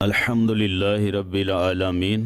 الحمدللہ رب العالمین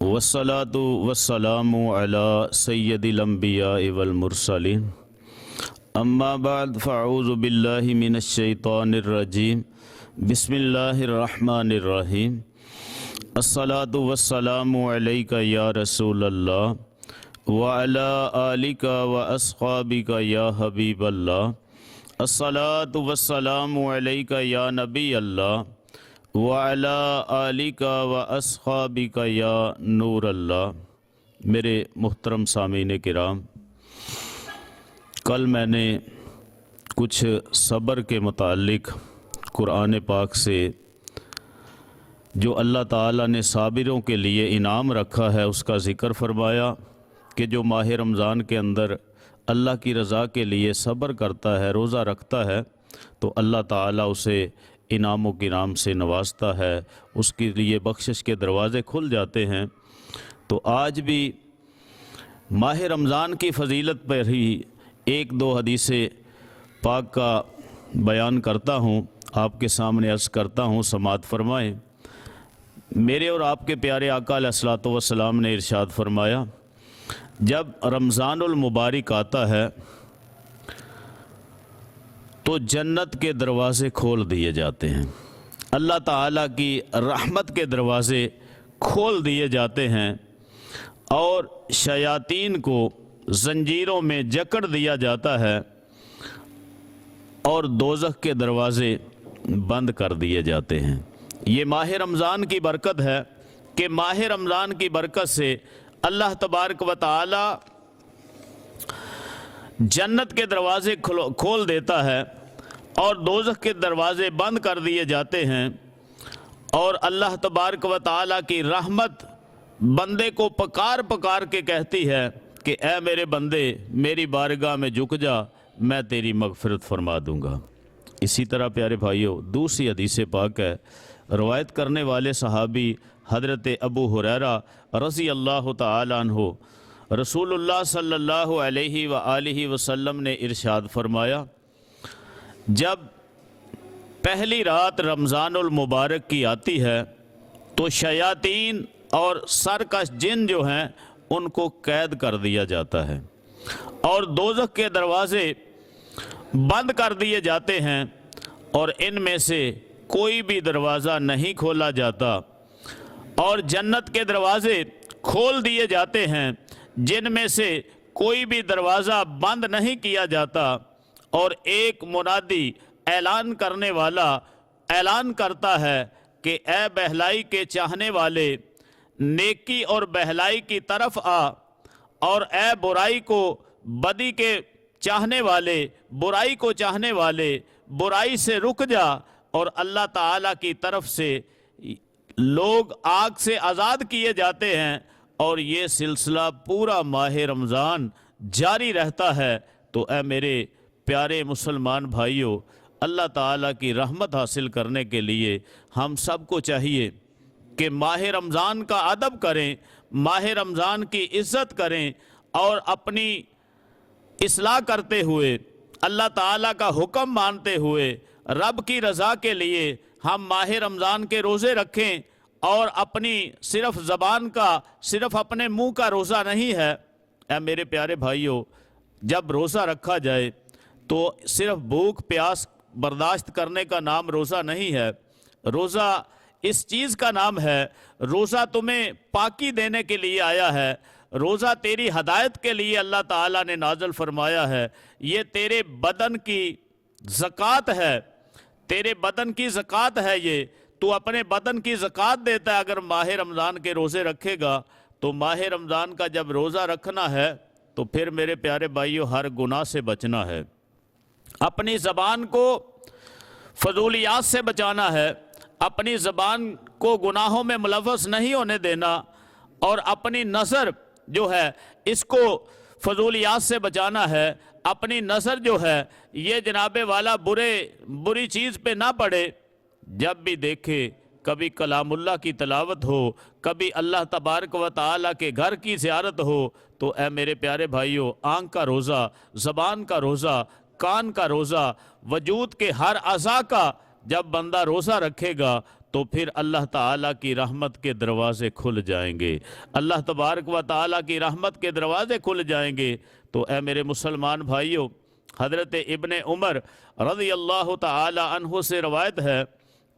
والصلاة والسلام علی سید الانبیاء والمرسلین اما بعد فاعوذ باللہ من الشیطان الرجیم بسم اللہ الرحمن الرحیم الصلاة والسلام علیک یا رسول اللہ وعلی آلک واصحابک یا حبیب اللہ الصلاة والسلام علیک یا نبی اللہ وعلی آلک واصحابک یا نور اللہ۔ میرے محترم سامعین کرام، کل میں نے کچھ صبر کے متعلق قرآن پاک سے جو اللہ تعالیٰ نے صابروں کے لیے انعام رکھا ہے اس کا ذکر فرمایا کہ جو ماہ رمضان کے اندر اللہ کی رضا کے لیے صبر کرتا ہے، روزہ رکھتا ہے، تو اللہ تعالیٰ اسے انعام و کرام سے نوازتا ہے، اس کے لیے بخشش کے دروازے کھل جاتے ہیں۔ تو آج بھی ماہ رمضان کی فضیلت پر ہی ایک دو حدیث پاک کا بیان کرتا ہوں، آپ کے سامنے عرض کرتا ہوں، سماعت فرمائیں۔ میرے اور آپ کے پیارے آقا علیہ الصلوۃ والسلام نے ارشاد فرمایا، جب رمضان المبارک آتا ہے تو جنت کے دروازے کھول دیے جاتے ہیں، اللہ تعالیٰ کی رحمت کے دروازے کھول دیے جاتے ہیں اور شیاطین کو زنجیروں میں جکڑ دیا جاتا ہے اور دوزخ کے دروازے بند کر دیے جاتے ہیں۔ یہ ماہ رمضان کی برکت ہے کہ ماہ رمضان کی برکت سے اللہ تبارک و تعالی جنت کے دروازے کھول دیتا ہے اور دوزخ کے دروازے بند کر دیے جاتے ہیں، اور اللہ تبارک و تعالی کی رحمت بندے کو پکار پکار کے کہتی ہے کہ اے میرے بندے، میری بارگاہ میں جھک جا، میں تیری مغفرت فرما دوں گا۔ اسی طرح پیارے بھائیوں، دوسری حدیث پاک ہے، روایت کرنے والے صحابی حضرت ابو ہریرہ رضی اللہ تعالیٰ عنہ، رسول اللہ صلی اللہ علیہ وآلہ وسلم نے ارشاد فرمایا، جب پہلی رات رمضان المبارک کی آتی ہے تو شیاطین اور سرکش جن جو ہیں ان کو قید کر دیا جاتا ہے اور دوزخ کے دروازے بند کر دیے جاتے ہیں اور ان میں سے کوئی بھی دروازہ نہیں کھولا جاتا، اور جنت کے دروازے کھول دیے جاتے ہیں جن میں سے کوئی بھی دروازہ بند نہیں کیا جاتا، اور ایک منادی اعلان کرنے والا اعلان کرتا ہے کہ اے بہلائی کے چاہنے والے، نیکی اور بہلائی کی طرف آ، اور اے برائی کو بدی کے چاہنے والے، برائی کو چاہنے والے، برائی سے رک جا، اور اللہ تعالیٰ کی طرف سے لوگ آگ سے آزاد کیے جاتے ہیں، اور یہ سلسلہ پورا ماہ رمضان جاری رہتا ہے۔ تو اے میرے پیارے مسلمان بھائیوں، اللہ تعالیٰ کی رحمت حاصل کرنے کے لیے ہم سب کو چاہیے کہ ماہ رمضان کا ادب کریں، ماہ رمضان کی عزت کریں، اور اپنی اصلاح کرتے ہوئے، اللہ تعالیٰ کا حکم مانتے ہوئے، رب کی رضا کے لیے ہم ماہ رمضان کے روزے رکھیں، اور اپنی صرف زبان کا، صرف اپنے منہ کا روزہ نہیں ہے۔ اے میرے پیارے بھائیوں، جب روزہ رکھا جائے تو صرف بھوک پیاس برداشت کرنے کا نام روزہ نہیں ہے، روزہ اس چیز کا نام ہے، روزہ تمہیں پاکی دینے کے لیے آیا ہے، روزہ تیری ہدایت کے لیے اللہ تعالیٰ نے نازل فرمایا ہے، یہ تیرے بدن کی زکوٰۃ ہے، تیرے بدن کی زکوٰۃ ہے، یہ تو اپنے بدن کی زکوٰۃ دیتا ہے اگر ماہ رمضان کے روزے رکھے گا۔ تو ماہ رمضان کا جب روزہ رکھنا ہے تو پھر میرے پیارے بھائیوں ہر گناہ سے بچنا ہے، اپنی زبان کو فضولیات سے بچانا ہے، اپنی زبان کو گناہوں میں ملوث نہیں ہونے دینا، اور اپنی نظر جو ہے اس کو فضولیات سے بچانا ہے۔ اپنی نظر جو ہے یہ جناب والا بری چیز پہ نہ پڑے، جب بھی دیکھے، کبھی کلام اللہ کی تلاوت ہو، کبھی اللہ تبارک و تعالیٰ کے گھر کی زیارت ہو، تو اے میرے پیارے بھائیوں، آنکھ کا روزہ، زبان کا روزہ، کان کا روزہ، وجود کے ہر اعضاء کا جب بندہ روزہ رکھے گا تو پھر اللہ تعالیٰ کی رحمت کے دروازے کھل جائیں گے، اللہ تبارک و تعالیٰ کی رحمت کے دروازے کھل جائیں گے۔ تو اے میرے مسلمان بھائیوں، حضرت ابن عمر رضی اللہ تعالی عنہ سے روایت ہے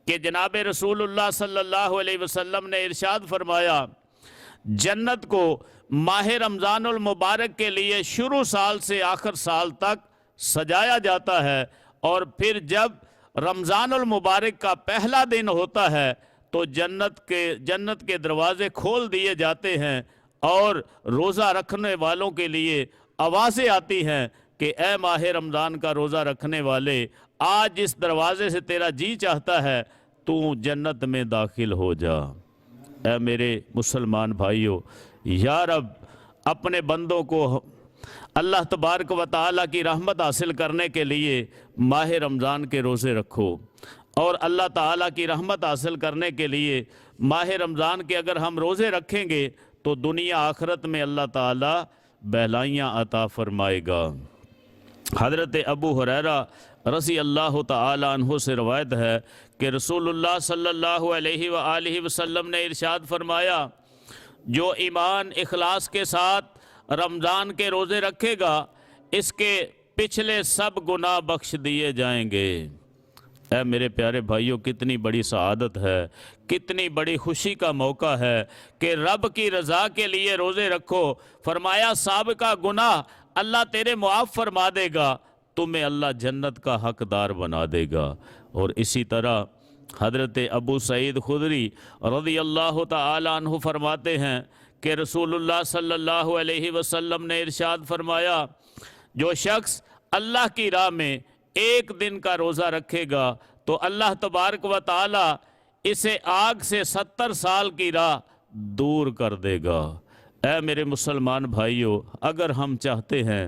کہ جناب رسول اللہ صلی اللہ علیہ وسلم نے ارشاد فرمایا، جنت کو ماہ رمضان المبارک کے لیے شروع سال سے آخر سال تک سجایا جاتا ہے، اور پھر جب رمضان المبارک کا پہلا دن ہوتا ہے تو جنت کے دروازے کھول دیے جاتے ہیں، اور روزہ رکھنے والوں کے لیے آوازیں آتی ہیں کہ اے ماہ رمضان کا روزہ رکھنے والے، آج اس دروازے سے تیرا جی چاہتا ہے تو جنت میں داخل ہو جا۔ اے میرے مسلمان بھائیوں، یا رب اپنے بندوں کو اللہ تبارک و تعالیٰ کی رحمت حاصل کرنے کے لیے ماہ رمضان کے روزے رکھو، اور اللہ تعالیٰ کی رحمت حاصل کرنے کے لیے ماہ رمضان کے اگر ہم روزے رکھیں گے تو دنیا آخرت میں اللہ تعالیٰ بہلائیاں عطا فرمائے گا۔ حضرت ابو ہریرہ رضی اللہ تعالی عنہ سے روایت ہے کہ رسول اللہ صلی اللہ علیہ وآلہ وسلم نے ارشاد فرمایا، جو ایمان اخلاص کے ساتھ رمضان کے روزے رکھے گا اس کے پچھلے سب گناہ بخش دیے جائیں گے۔ اے میرے پیارے بھائیوں، کتنی بڑی سعادت ہے، کتنی بڑی خوشی کا موقع ہے کہ رب کی رضا کے لیے روزے رکھو۔ فرمایا سابقہ گناہ اللہ تیرے معاف فرما دے گا، تمہیں اللہ جنت کا حقدار بنا دے گا۔ اور اسی طرح حضرت ابو سعید خدری رضی اللہ تعالی عنہ فرماتے ہیں کہ رسول اللہ صلی اللہ علیہ وسلم نے ارشاد فرمایا، جو شخص اللہ کی راہ میں ایک دن کا روزہ رکھے گا تو اللہ تبارک و تعالی اسے آگ سے 70 سال کی راہ دور کر دے گا۔ اے میرے مسلمان بھائیوں، اگر ہم چاہتے ہیں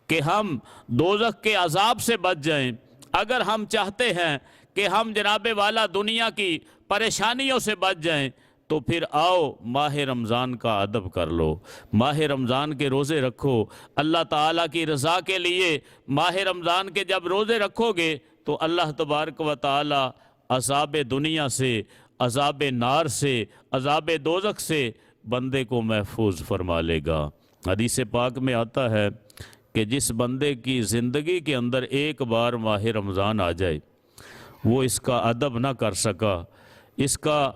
کہ ہم دوزخ کے عذاب سے بچ جائیں، اگر ہم چاہتے ہیں کہ ہم جناب والا دنیا کی پریشانیوں سے بچ جائیں، تو پھر آؤ ماہ رمضان کا ادب کر لو، ماہ رمضان کے روزے رکھو۔ اللہ تعالیٰ کی رضا کے لیے ماہ رمضان کے جب روزے رکھو گے تو اللہ تبارک و تعالیٰ عذاب دنیا سے، عذاب نار سے، عذاب دوزخ سے بندے کو محفوظ فرما لے گا۔ حدیث پاک میں آتا ہے کہ جس بندے کی زندگی کے اندر ایک بار ماہ رمضان آ جائے، وہ اس کا ادب نہ کر سکا، اس کا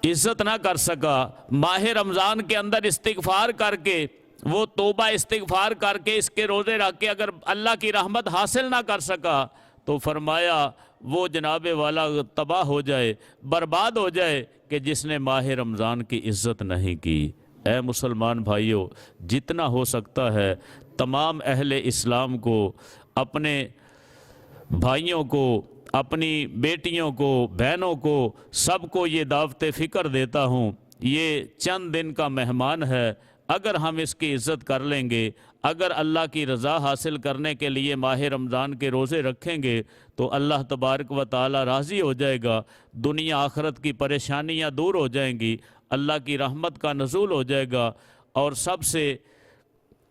عزت نہ کر سکا، ماہ رمضان کے اندر استغفار کر کے، وہ توبہ استغفار کر کے، اس کے روزے رکھ کے اگر اللہ کی رحمت حاصل نہ کر سکا تو فرمایا وہ جناب والا تباہ ہو جائے، برباد ہو جائے کہ جس نے ماہ رمضان کی عزت نہیں کی۔ اے مسلمان بھائیوں، جتنا ہو سکتا ہے تمام اہل اسلام کو، اپنے بھائیوں کو، اپنی بیٹیوں کو، بہنوں کو، سب کو یہ دعوت فکر دیتا ہوں، یہ چند دن کا مہمان ہے، اگر ہم اس کی عزت کر لیں گے، اگر اللہ کی رضا حاصل کرنے کے لیے ماہ رمضان کے روزے رکھیں گے تو اللہ تبارک و تعالی راضی ہو جائے گا، دنیا آخرت کی پریشانیاں دور ہو جائیں گی، اللہ کی رحمت کا نزول ہو جائے گا۔ اور سب سے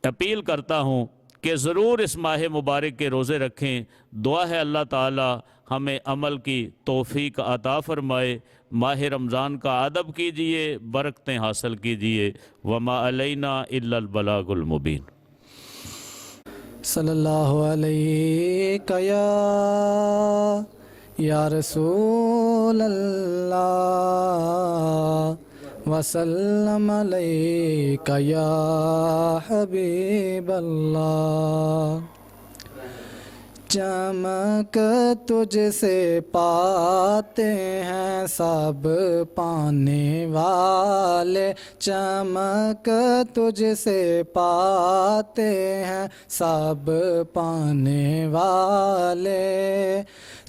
اپیل کرتا ہوں کہ ضرور اس ماہ مبارک کے روزے رکھیں۔ دعا ہے اللہ تعالی ہمیں عمل کی توفیق عطا فرمائے۔ ماہ رمضان کا ادب کیجئے، برکتیں حاصل کیجئے۔ وما علینا الا البلاغ المبین۔ صلی اللہ علیہ یا رسول اللہ وسلم علیک یا حبیب اللہ۔ چمک تجھ سے پاتے ہیں سب پانے والے، چمک تجھ سے پاتے ہیں سب پانے والے،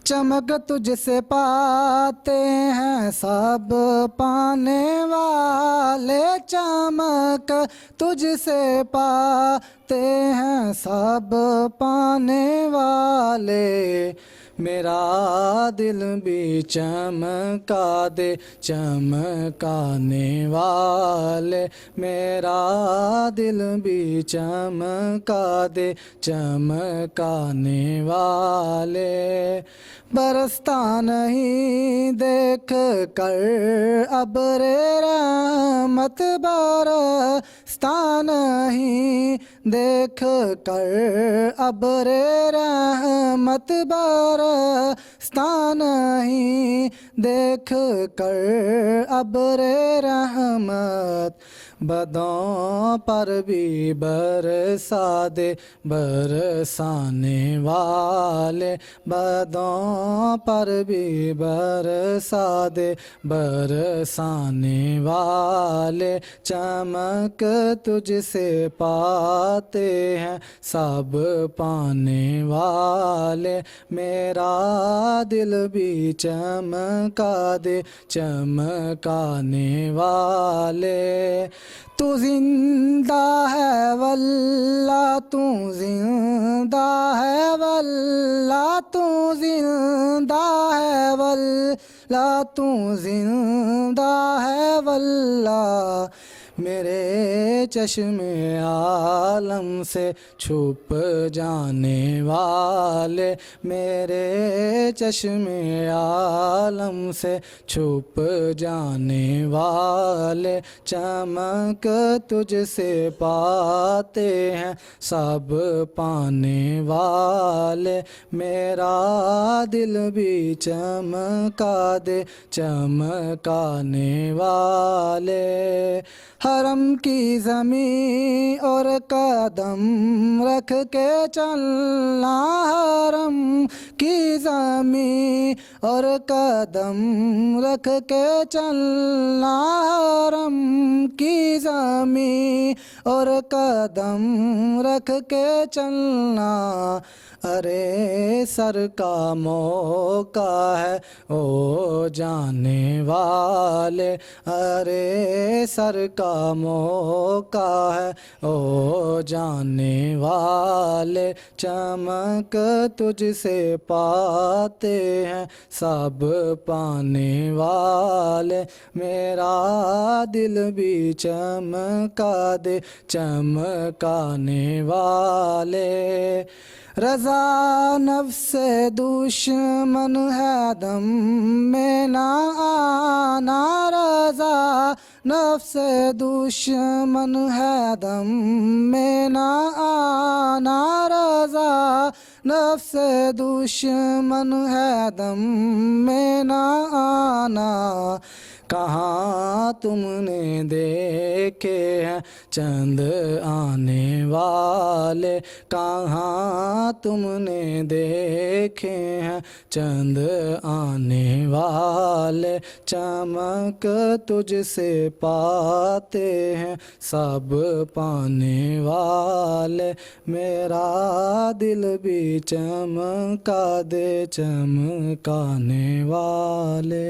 چمک تجھ سے پاتے ہیں سب پانے والے، چمک تجھ سے پاتے ہیں سب پانے والے، میرا دل بھی چمکا دے چمکانے والے، میرا دل بھی چمکا دے چمکانے والے، برستا نہیں دیکھ کر ابر رحمت برستا نہیں دیکھ کر ابر رحمت برستا نہیں دیکھ کر ابر رحمت بدوں پر بھی برسا دے برسانے والے بدوں پر بھی برسا دے برسانے والے چمک تجھ سے پاتے ہیں سب پانے والے میرا دل بھی چمکا دے چمکانے والے تو زندہ ہے واللہ تو زندہ ہے واللہ تو زندہ ہے واللہ تو زندہ ہے واللہ میرے چشم عالم سے چھپ جانے والے میرے چشم عالم سے چھپ جانے والے چمک تجھ سے پاتے ہیں سب پانے والے میرا دل بھی چمکا دے چمکانے والے حرم کی زمین اور قدم رکھ کے چلنا حرم کی زمین اور قدم رکھ کے چلنا حرم کی زمین اور قدم رکھ کے چلنا ارے سر کا موقع ہے او جانے والے ارے سر کا موقع ہے او جانے والے چمک تجھ سے پاتے ہیں سب پانے والے میرا دل بھی چمکا دے چمکانے والے رضا نفس دشمن ہے دم میں نہ آنا رضا نفس دشمن ہے دم میں نہ آنا رضا نفس دشمن ہے دم میں نہ آنا کہاں تم نے دیکھے ہیں چند آنے والے کہاں تم نے دیکھے ہیں چند آنے والے چمک تجھ سے پاتے ہیں سب پانے والے میرا دل بھی چمکا دے چمکانے والے